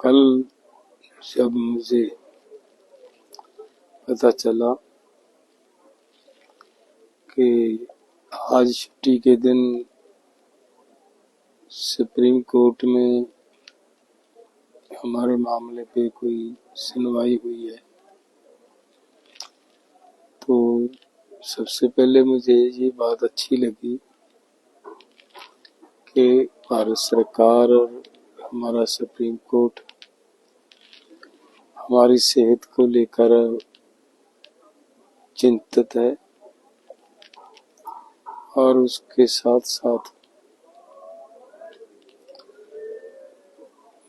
कल जब मुझे पता चला कि आज छुट्टी के दिन सुप्रीम कोर्ट में हमारे मामले पे कोई सुनवाई हुई है, तो सबसे पहले मुझे ये बात अच्छी लगी कि भारत सरकार और हमारा सुप्रीम कोर्ट हमारी सेहत को लेकर चिंतित है और उसके साथ साथ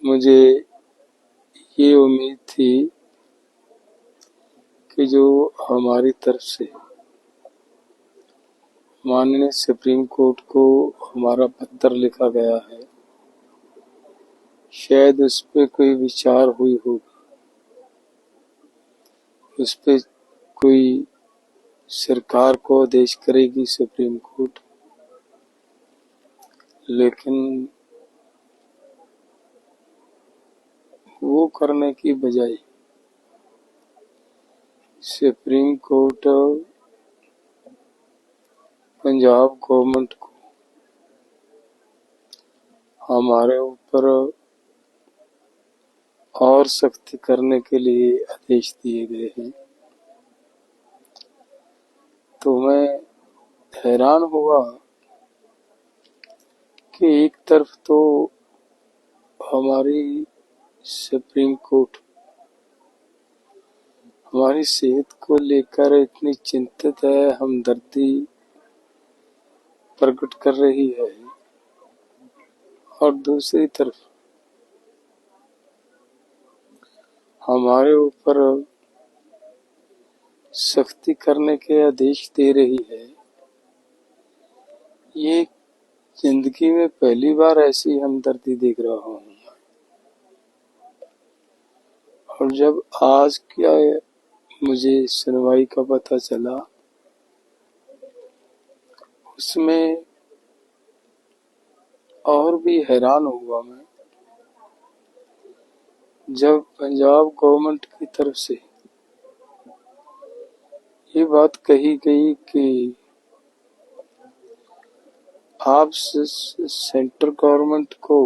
मुझे ये उम्मीद थी कि जो हमारी तरफ से माननीय सुप्रीम कोर्ट को हमारा पत्र लिखा गया है, शायद उस पे कोई विचार हुई होगी, उस पे कोई सरकार को आदेश करेगी सुप्रीम कोर्ट। लेकिन वो करने की बजाय सुप्रीम कोर्ट पंजाब गवर्नमेंट को हमारे ऊपर और सख्ती करने के लिए आदेश दिए गए हैं। तो मैं हैरान हुआ कि एक तरफ तो हमारी सुप्रीम कोर्ट हमारी सेहत को लेकर इतनी चिंतित है, हमदर्दी प्रकट कर रही है, और दूसरी तरफ हमारे ऊपर सख्ती करने के आदेश दे रही है। ये जिंदगी में पहली बार ऐसी हमदर्दी देख रहा हूँ। और जब आज क्या मुझे सुनवाई का पता चला, उसमें और भी हैरान हुआ मैं, जब पंजाब गवर्नमेंट की तरफ से ये बात कही गई कि आप सेंट्रल गवर्नमेंट को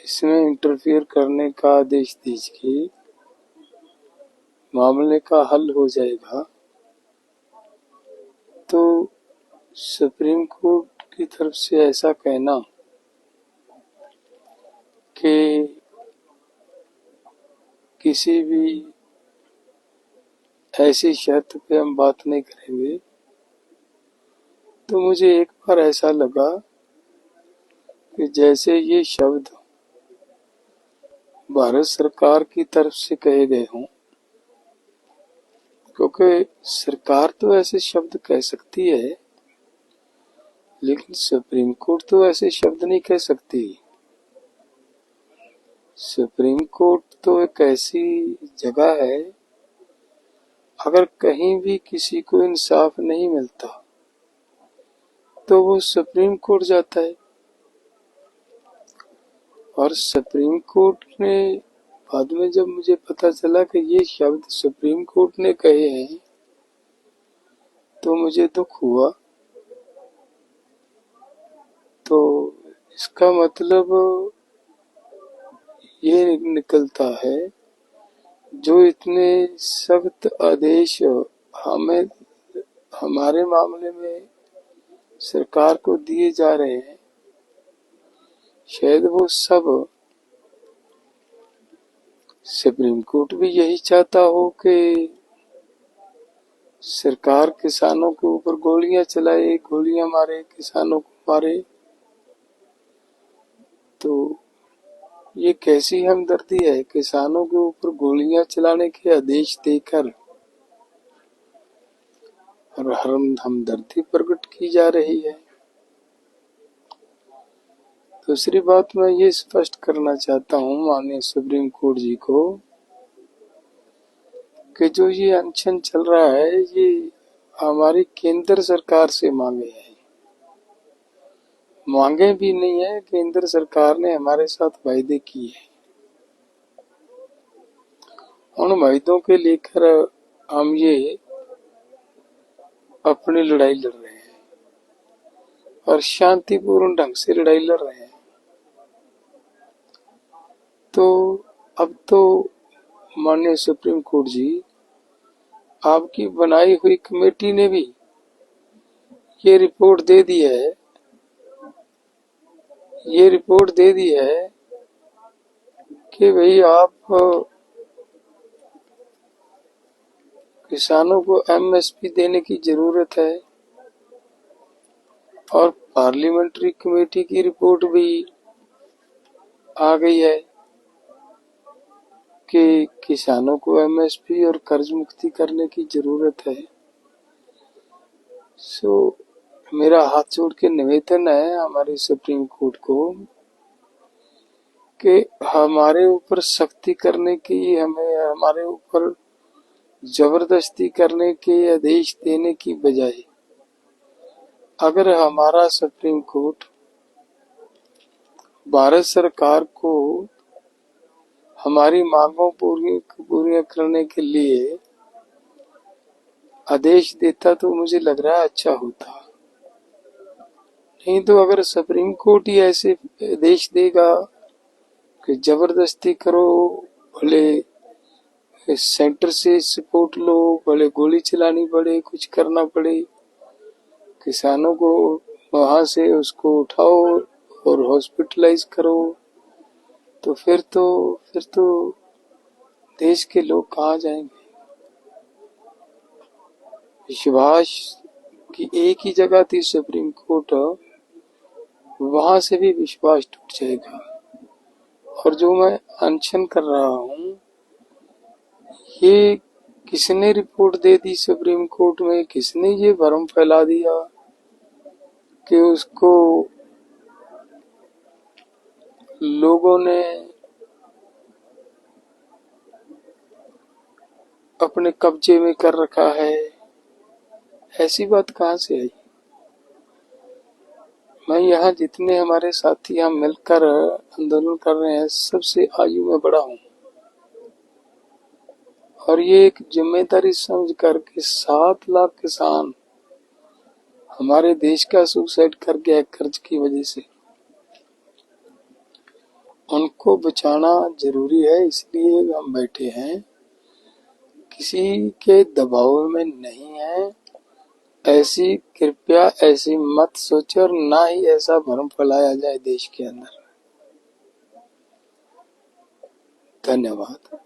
इसमें इंटरफियर करने का आदेश दीजिए, मामले का हल हो जाएगा। तो सुप्रीम कोर्ट की तरफ से ऐसा कहना कि किसी भी ऐसी शर्त पे हम बात नहीं करेंगे, तो मुझे एक बार ऐसा लगा कि जैसे ये शब्द भारत सरकार की तरफ से कहे गए हों, क्योंकि सरकार तो ऐसे शब्द कह सकती है, लेकिन सुप्रीम कोर्ट तो ऐसे शब्द नहीं कह सकती। सुप्रीम कोर्ट तो एक ऐसी जगह है, अगर कहीं भी किसी को इंसाफ नहीं मिलता तो वो सुप्रीम कोर्ट जाता है। और सुप्रीम कोर्ट ने बाद में जब मुझे पता चला कि ये शब्द सुप्रीम कोर्ट ने कहे हैं, तो मुझे दुख हुआ। तो इसका मतलब ये निकलता है, जो इतने सख्त आदेश हमें हमारे मामले में सरकार को दिए जा रहे हैं, शायद वो सब सुप्रीम कोर्ट भी यही चाहता हो कि सरकार किसानों के ऊपर गोलियां चलाए, गोलियां मारे, किसानों को मारे। तो ये कैसी हमदर्दी है, किसानों के ऊपर गोलियां चलाने के आदेश देकर और हमदर्दी प्रकट की जा रही है। दूसरी बात मैं ये स्पष्ट करना चाहता हूँ माननीय सुप्रीम कोर्ट जी को, कि जो ये अनशन चल रहा है, ये हमारी केंद्र सरकार से मांगे हैं। मांगे भी नहीं है। केंद्र सरकार ने हमारे साथ वायदे किए हैं, उन वायदों के लेकर हम ये अपनी लड़ाई लड़ रहे हैं और शांतिपूर्ण ढंग से लड़ाई लड़ रहे हैं। तो अब तो माननीय सुप्रीम कोर्ट जी, आपकी बनाई हुई कमेटी ने भी ये रिपोर्ट दे दी है, कि भाई आप किसानों को एमएसपी देने की जरूरत है। और पार्लियामेंट्री कमेटी की रिपोर्ट भी आ गई है कि किसानों को एमएसपी और कर्ज मुक्ति करने की जरूरत है। सो मेरा हाथ जोड़ के निवेदन है हमारे सुप्रीम कोर्ट को कि हमारे ऊपर सख्ती करने की, हमारे ऊपर जबरदस्ती करने के आदेश देने की बजाय अगर हमारा सुप्रीम कोर्ट भारत सरकार को हमारी मांगों पूरी करने के लिए आदेश देता तो मुझे लग रहा है अच्छा होता। नहीं तो अगर सुप्रीम कोर्ट ही ऐसे आदेश देगा कि जबरदस्ती करो, भले सेंटर से सपोर्ट लो, भले गोली चलानी पड़े, कुछ करना पड़े, किसानों को वहां से उसको उठाओ और हॉस्पिटलाइज करो, तो फिर तो देश के लोग कहाँ जाएंगे? विश्वास की एक ही जगह थी सुप्रीम कोर्ट, वहां से भी विश्वास टूट जाएगा। और जो मैं अनशन कर रहा हूँ, ये किसने रिपोर्ट दे दी सुप्रीम कोर्ट में, किसने ये भ्रम फैला दिया कि उसको लोगों ने अपने कब्जे में कर रखा है? ऐसी बात कहाँ से आई? मैं यहाँ जितने हमारे साथी हम मिलकर आंदोलन कर रहे हैं, सबसे आयु में बड़ा हूँ और ये एक जिम्मेदारी समझ कर के 7 लाख किसान हमारे देश का सुसाइड कर गया कर्ज की वजह से, उनको बचाना जरूरी है, इसलिए हम बैठे हैं, किसी के दबाव में नहीं है। ऐसी कृपया ऐसी मत सोचो और ना ही ऐसा भ्रम फैलाया जाए देश के अंदर। धन्यवाद।